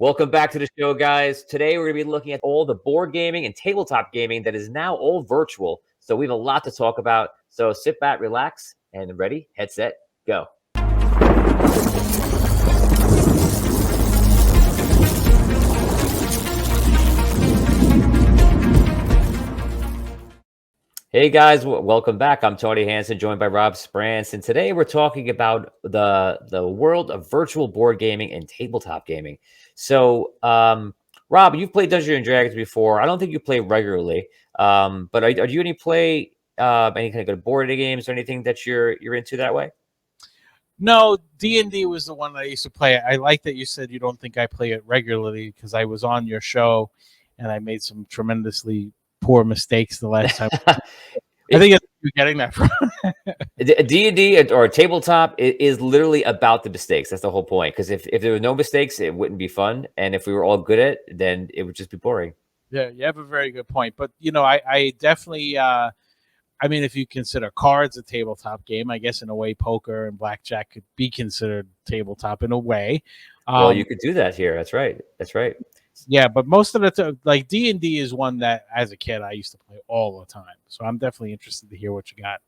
Welcome back to the show, guys. Today we're going to be looking at all the board gaming and tabletop gaming that is now all virtual. So we have a lot to talk about. So sit back, relax, and ready, headset, go. Hey guys, welcome back. I'm Tony Hansen, joined by Rob Sprance, and today we're talking about the world of virtual board gaming and tabletop gaming. So, Rob, you've played Dungeons and Dragons before. I don't think you play regularly, but are you any play any kind of good board games or anything that you're into that way? No, D&D was the one that I used to play. I like that you said you don't think I play it regularly because I was on your show and I made some tremendously poor mistakes the last time. I think you're getting that from. D&D or tabletop is literally about the mistakes. That's the whole point. Because if there were no mistakes, it wouldn't be fun. And if we were all good at it, then it would just be boring. Yeah, you have a very good point. But, I definitely, if you consider cards a tabletop game, I guess in a way poker and blackjack could be considered tabletop in a way. Well, you could do that here. That's right. That's right. Yeah, but most of the like D&D is one that as a kid I used to play all the time. So I'm definitely interested to hear what you got.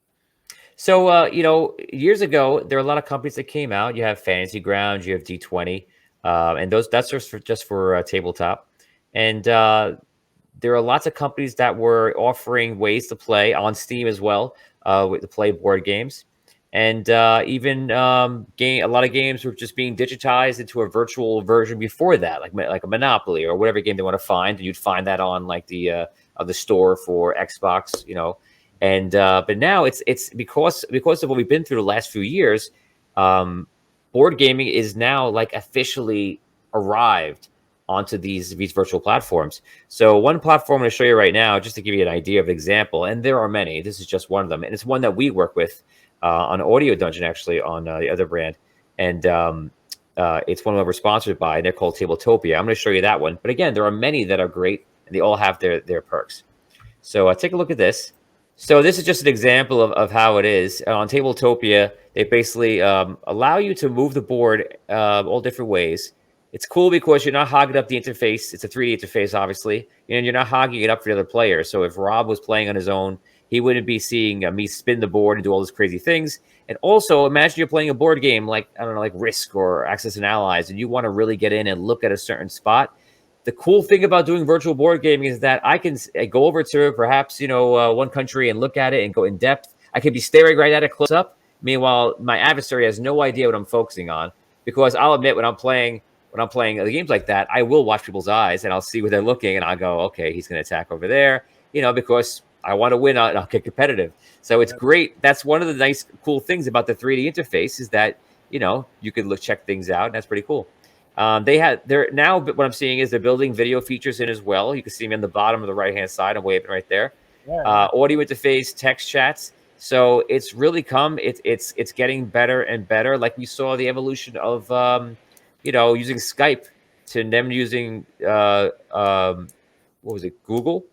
So, years ago, there are a lot of companies that came out. You have Fantasy Grounds, you have D20, and that's just for tabletop. And there are lots of companies that were offering ways to play on Steam as well, to play board games. And even a lot of games were just being digitized into a virtual version before that, like a Monopoly or whatever game they want to find. And you'd find that on like the store for Xbox, And but now it's because of what we've been through the last few years. Board gaming is now like officially arrived onto these virtual platforms. So one platform I'm going to show you right now, just to give you an idea of example, and there are many. This is just one of them, and it's one that we work with on Audio Dungeon, actually, on the other brand, and it's one that we're sponsored by, and they're called Tabletopia. I'm going to show you that one, but again, there are many that are great, and they all have their perks. So take a look at this. So this is just an example of how it is. On Tabletopia, they basically allow you to move the board all different ways. It's cool because you're not hogging up the interface. It's a 3D interface, obviously, and you're not hogging it up for the other players. So if Rob was playing on his own, he wouldn't be seeing me spin the board and do all these crazy things. And also, imagine you're playing a board game like, I don't know, like Risk or Access and Allies, and you want to really get in and look at a certain spot. The cool thing about doing virtual board gaming is that I can go over to perhaps, one country and look at it and go in depth. I could be staring right at it close up. Meanwhile, my adversary has no idea what I'm focusing on, because I'll admit when I'm playing the games like that, I will watch people's eyes and I'll see where they're looking and I'll go, okay, he's going to attack over there, because I want to win and I'll get competitive. So it's great. That's one of the nice, cool things about the 3D interface is that, you can check things out. And that's pretty cool. They're now, what I'm seeing is they're building video features in as well. You can see them in the bottom of the right-hand side. I'm waving right there. Yeah. Audio interface, text chats. So it's really it's getting better and better. Like we saw the evolution of, using Skype to them using, what was it? Google,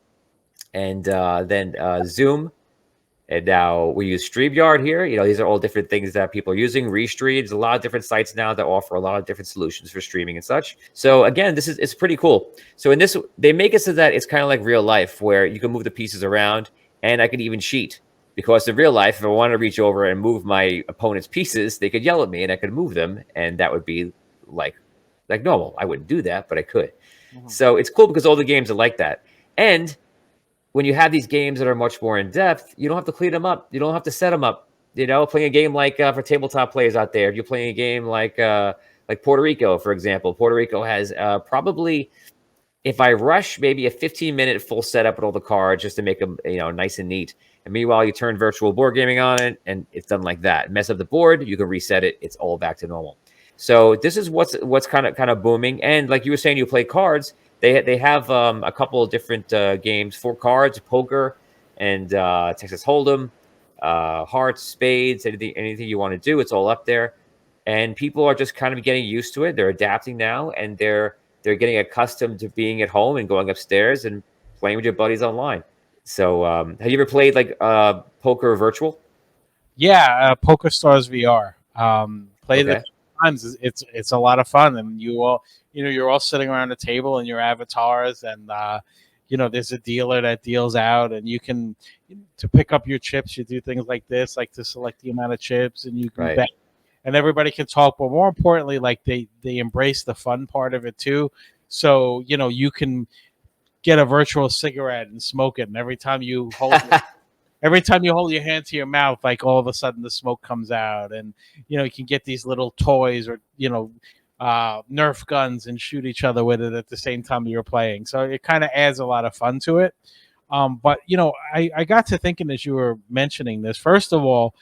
and then Zoom. And now we use StreamYard here. These are all different things that people are using. Restream. There's a lot of different sites now that offer a lot of different solutions for streaming and such. So again, it's pretty cool. So in this, they make it so that it's kind of like real life, where you can move the pieces around, and I could even cheat. Because in real life, if I wanted to reach over and move my opponent's pieces, they could yell at me, and I could move them, and that would be like normal. I wouldn't do that, but I could. Mm-hmm. So it's cool because all the games are like that. And when you have these games that are much more in depth, you don't have to clean them up. You don't have to set them up. Playing a game like for tabletop players out there, if you're playing a game like Puerto Rico, for example, Puerto Rico has probably, if I rush, maybe a 15-minute full setup with all the cards just to make them nice and neat. And meanwhile, you turn virtual board gaming on it, and it's done like that. Mess up the board, you can reset it. It's all back to normal. So this is what's kind of booming. And like you were saying, you play cards. They have a couple of different games for cards, poker, and Texas Hold'em, hearts, spades, anything you want to do. It's all up there, and people are just kind of getting used to it. They're adapting now, and they're getting accustomed to being at home and going upstairs and playing with your buddies online. So have you ever played like poker virtual? Yeah, Poker Stars VR. Played it times it's a lot of fun, and you're all sitting around a table in your avatars, and there's a dealer that deals out, and you can to pick up your chips. You do things like this, like to select the amount of chips, and you can Right. bet, and everybody can talk. But more importantly, like they embrace the fun part of it too. So you can get a virtual cigarette and smoke it, and every time you hold your hand to your mouth, like all of a sudden the smoke comes out, and you can get these little toys or Nerf guns and shoot each other with it at the same time you're playing. So it kind of adds a lot of fun to it. But I got to thinking as you were mentioning this. First of all,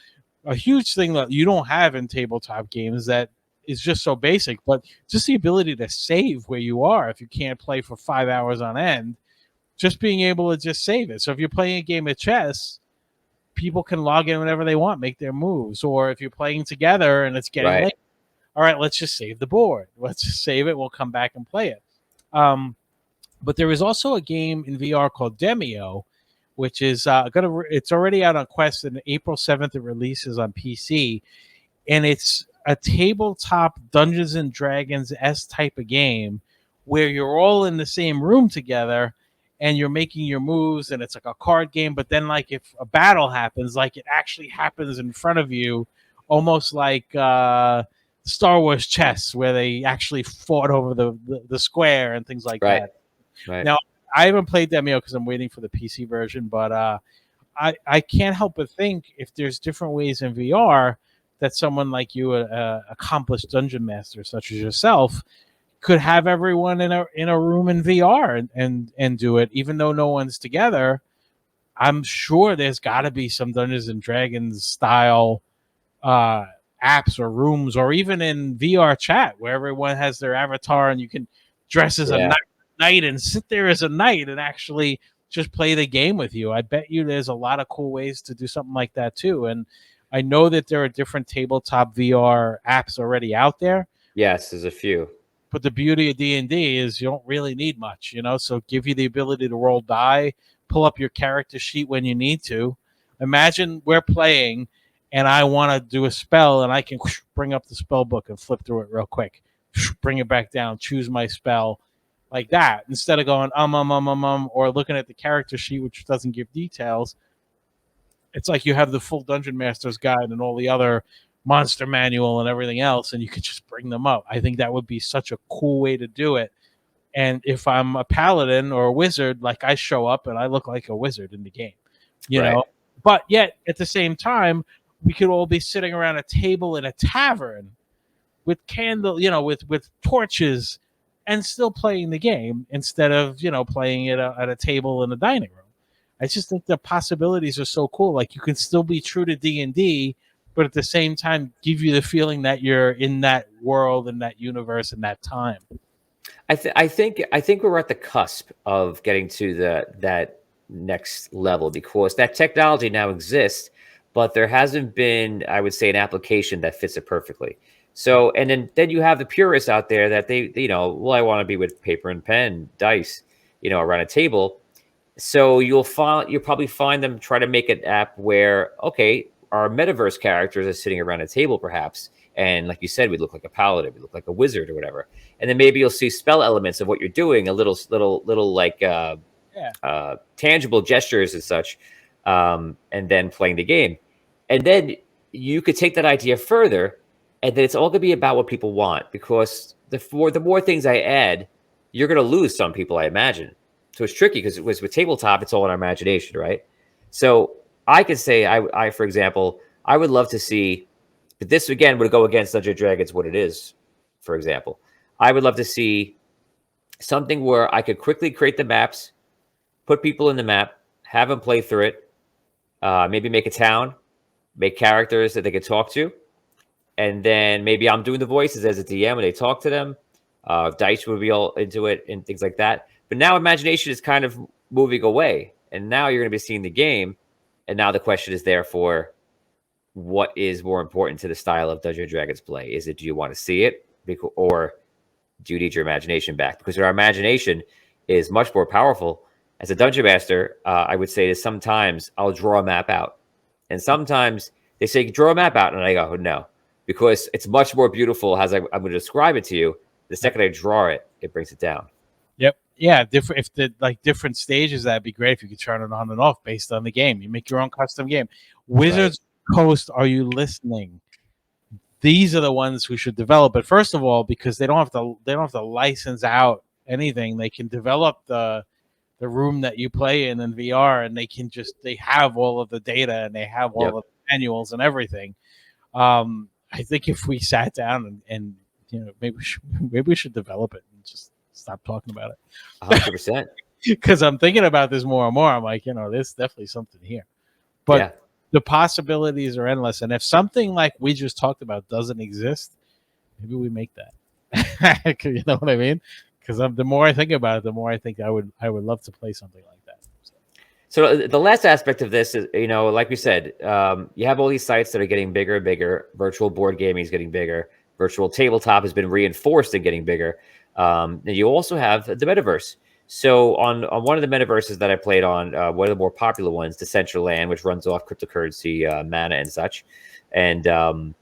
a huge thing that you don't have in tabletop games that is just so basic, but just the ability to save where you are if you can't play for 5 hours on end. Just being able to just save it. So if you're playing a game of chess, people can log in whenever they want, make their moves. Or if you're playing together and it's getting Right. late, all right, let's just save the board. Let's just save it. We'll come back and play it. But there is also a game in VR called Demio, which is it's already out on Quest, and April 7th it releases on PC, and it's a tabletop Dungeons and Dragons S type of game where you're all in the same room together and you're making your moves, and it's like a card game. But then, like, if a battle happens, like it actually happens in front of you, almost like Star Wars chess, where they actually fought over the square and things like Right. that. Right. Now, I haven't played Demio because I'm waiting for the PC version, but I can't help but think if there's different ways in VR that someone like you, accomplished dungeon master such as yourself, could have everyone in a room in VR and do it, even though no one's together. I'm sure there's got to be some Dungeons and Dragons style apps or rooms, or even in VR chat where everyone has their avatar and you can dress as a knight and sit there as a knight and actually just play the game with you. I bet you there's a lot of cool ways to do something like that too. And I know that there are different tabletop VR apps already out there. Yes, there's a few. But the beauty of D&D is you don't really need much, so give you the ability to roll die, pull up your character sheet when you need to. Imagine we're playing and I want to do a spell, and I can bring up the spell book and flip through it real quick, bring it back down, choose my spell like that, instead of going or looking at the character sheet, which doesn't give details. It's like you have the full Dungeon Master's Guide and all the other monster manual and everything else, and you could just bring them up. I think that would be such a cool way to do it. And if I'm a paladin or a wizard, like, I show up and I look like a wizard in the game, Right. But yet at the same time, we could all be sitting around a table in a tavern with candle, with torches, and still playing the game instead of playing it at a table in a dining room. I just think the possibilities are so cool. Like, you can still be true to D&D, but at the same time give you the feeling that you're in that world and that universe and that time. I think we're at the cusp of getting to that next level, because that technology now exists, but there hasn't been, I would say, an application that fits it perfectly. So, and then you have the purists out there that they well, I want to be with paper and pen, dice, around a table. So you'll probably find them try to make an app where, okay, our metaverse characters are sitting around a table, perhaps, and like you said, we look like a paladin, we look like a wizard or whatever, and then maybe you'll see spell elements of what you're doing, a little like tangible gestures and such, and then playing the game, and then you could take that idea further, and then it's all going to be about what people want, because the more things I add, you're going to lose some people, I imagine. So it's tricky because with tabletop, it's all in our imagination, right? So I could say, I for example, I would love to see, but this again would go against Dungeons & Dragons, what it is, for example. I would love to see something where I could quickly create the maps, put people in the map, have them play through it, maybe make a town, make characters that they could talk to, and then maybe I'm doing the voices as a DM when they talk to them. Dice would be all into it and things like that. But now imagination is kind of moving away, and now you're going to be seeing the game, and now the question is therefore, what is more important to the style of Dungeons & Dragons play? Is it, do you want to see it, or do you need your imagination back? Because our imagination is much more powerful. As a dungeon master, I would say that sometimes I'll draw a map out, and sometimes they say draw a map out, and I go, no, because it's much more beautiful as I'm going to describe it to you. The second I draw it, it brings it down. Yep. Yeah. Different. If the different stages, that'd be great if you could turn it on and off based on the game. You make your own custom game. Wizards Coast, are you listening? These are the ones who should develop it. First of all, because they don't have to license out anything. They can develop the room that you play in VR, and they have all of the data and they have all of the manuals and everything. I think if we sat down and maybe we should develop it and just stop talking about it. 100%. Because I'm thinking about this more and more. I'm like, there's definitely something here. But the possibilities are endless. And if something like we just talked about doesn't exist, maybe we make that. You know what I mean? Because the more I think about it, the more I think I would love to play something like that. So the last aspect of this is, like we said, you have all these sites that are getting bigger and bigger. Virtual board gaming is getting bigger. Virtual tabletop has been reinforced and getting bigger. And you also have the metaverse. So on one of the metaverses that I played on, one of the more popular ones, Decentraland, which runs off cryptocurrency, mana and such, and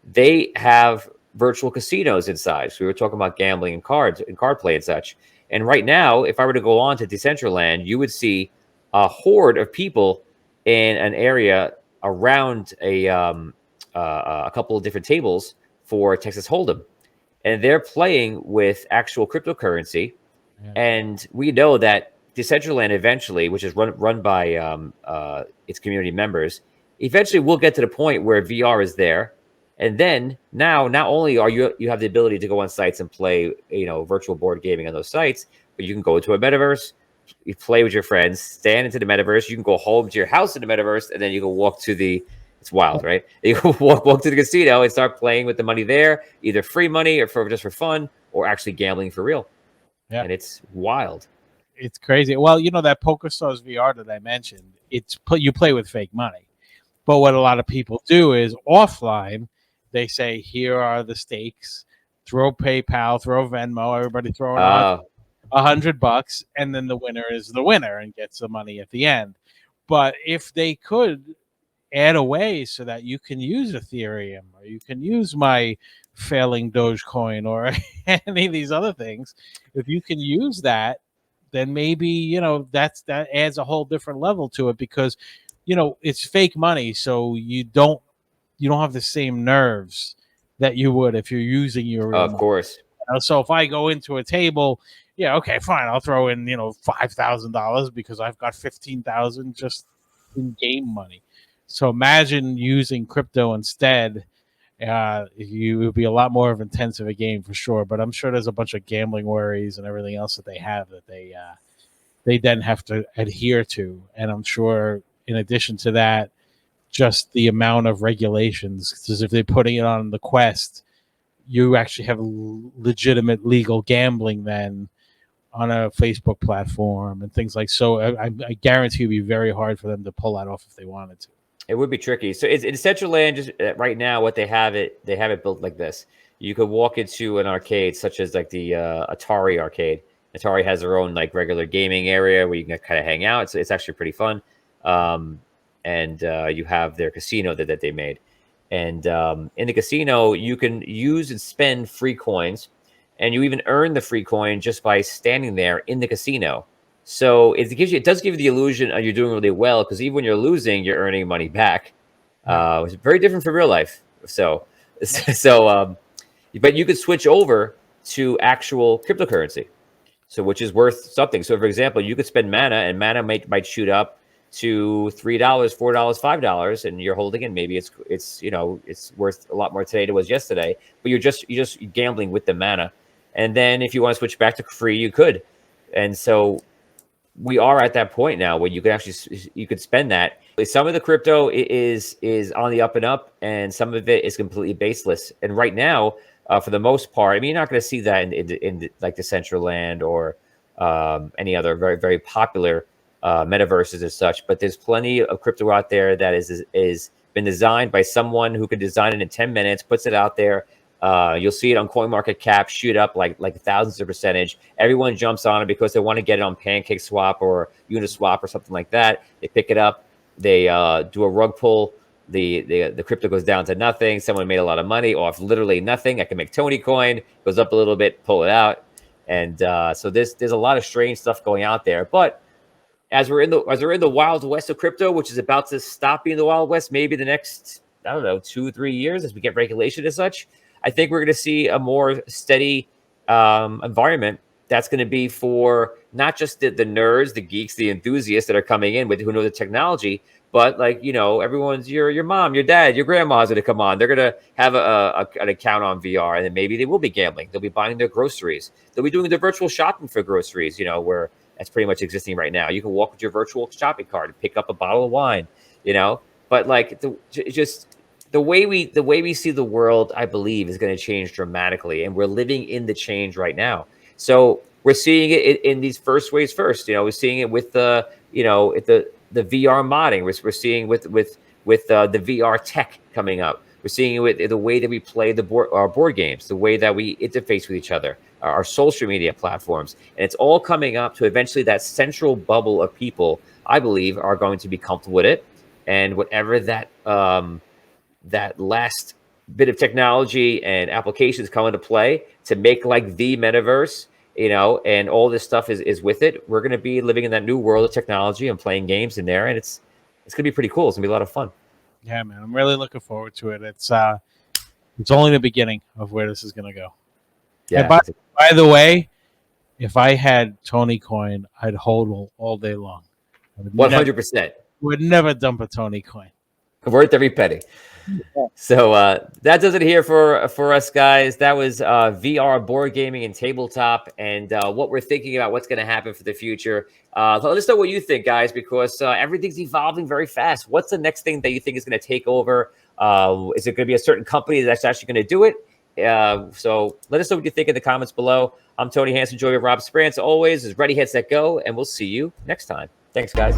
they have virtual casinos inside. So we were talking about gambling and cards and card play and such. And right now, if I were to go on to Decentraland, you would see a horde of people in an area around a couple of different tables for Texas Hold'em, and they're playing with actual cryptocurrency. And we know that Decentraland eventually, which is run by its community members, eventually will get to the point where VR is there. And then now, not only are you have the ability to go on sites and play, virtual board gaming on those sites, but you can go into a metaverse, you play with your friends, stand into the metaverse. You can go home to your house in the metaverse, and then you can walk to it's wild, right? You can walk to the casino and start playing with the money there, either free money or just for fun, or actually gambling for real. Yeah. And it's wild. It's crazy. Well, that PokerStars VR that I mentioned, you play with fake money. But what a lot of people do is offline, they say, here are the stakes, throw PayPal, throw Venmo, everybody throw it on $100, and then the winner is the winner and gets the money at the end. But if they could add a way so that you can use Ethereum, or you can use my failing Dogecoin, or any of these other things, if you can use that, then maybe that adds a whole different level to it, because it's fake money, so you don't have the same nerves that you would if you're using your real money. Of course. So if I go into a table, okay, fine, I'll throw in $5,000 because I've got $15,000 just in game money. So imagine using crypto instead. You would be a lot more of intensive a game for sure. But I'm sure there's a bunch of gambling worries and everything else that they have that they then have to adhere to. And I'm sure in addition to that, just the amount of regulations, because if they're putting it on the Quest, you actually have legitimate legal gambling then on a Facebook platform and things like so. I guarantee it would be very hard for them to pull that off if they wanted to. It would be tricky. So it's in Decentraland. Just right now, what they have it built like this. You could walk into an arcade, such as like the Atari arcade. Atari has their own like regular gaming area where you can kind of hang out. It's actually pretty fun. And you have their casino that they made. And in the casino, you can use and spend free coins, and you even earn the free coin just by standing there in the casino. So it does give you the illusion you're doing really well, because even when you're losing, you're earning money back. It's very different from real life. But you could switch over to actual cryptocurrency, so which is worth something. So for example, you could spend mana, and mana might shoot up to $3, $4, $5, and you're holding it. Maybe it's worth a lot more today than it was yesterday. But you're just gambling with the mana, and then if you want to switch back to free, you could. And so we are at that point now where you could spend that. Some of the crypto is on the up and up, and some of it is completely baseless. And right now, for the most part, I mean, you're not going to see that in like Decentraland or any other very, very popular metaverses as such. But there's plenty of crypto out there that is been designed by someone who could design it in 10 minutes, puts it out there. You'll see it on CoinMarketCap shoot up like thousands of percentage. Everyone jumps on it because they want to get it on PancakeSwap or Uniswap or something like that. They pick it up, they do a rug pull the crypto goes down to nothing. Someone made a lot of money off literally nothing. I can make Tony coin, goes up a little bit, pull it out. And so there's a lot of strange stuff going out there. But as we're in the wild west of crypto, which is about to stop being the wild west, maybe the next, I don't know, 2-3 years as we get regulation and such, I think we're going to see a more steady environment that's going to be for not just the nerds, the geeks, the enthusiasts that are coming in with who know the technology, but like, everyone's your mom, your dad, your grandma's going to come on. They're going to have an account on VR, and then maybe they will be gambling. They'll be buying their groceries. They'll be doing the virtual shopping for groceries, where that's pretty much existing right now. You can walk with your virtual shopping cart and pick up a bottle of wine, but like the way we see the world, I believe, is going to change dramatically, and we're living in the change right now. So we're seeing it in these first ways first. We're seeing it with the VR modding. We're seeing with the VR tech coming up. We're seeing it with the way that we play our board games, the way that we interface with each other, our social media platforms, and it's all coming up to eventually that central bubble of people, I believe, are going to be comfortable with it, and whatever that last bit of technology and applications come into play to make like the metaverse, and all this stuff is with it. We're going to be living in that new world of technology and playing games in there, and it's going to be pretty cool. It's going to be a lot of fun. Yeah, man, I'm really looking forward to it. It's only the beginning of where this is going to go. Yeah. And by the way, if I had Tony coin, I'd hold all day long. 100%. Would never dump a Tony coin. Worth every penny. So that does it here for us, guys. That was VR board gaming and tabletop, and what we're thinking about what's going to happen for the future. Let us know what you think, guys, because everything's evolving very fast. What's the next thing that you think is going to take over? Is it going to be a certain company that's actually going to do it? So let us know what you think in the comments below. I'm Tony Hansen, joined with Rob Sprance. Always is ready, head, set, go, and we'll see you next time. Thanks, guys.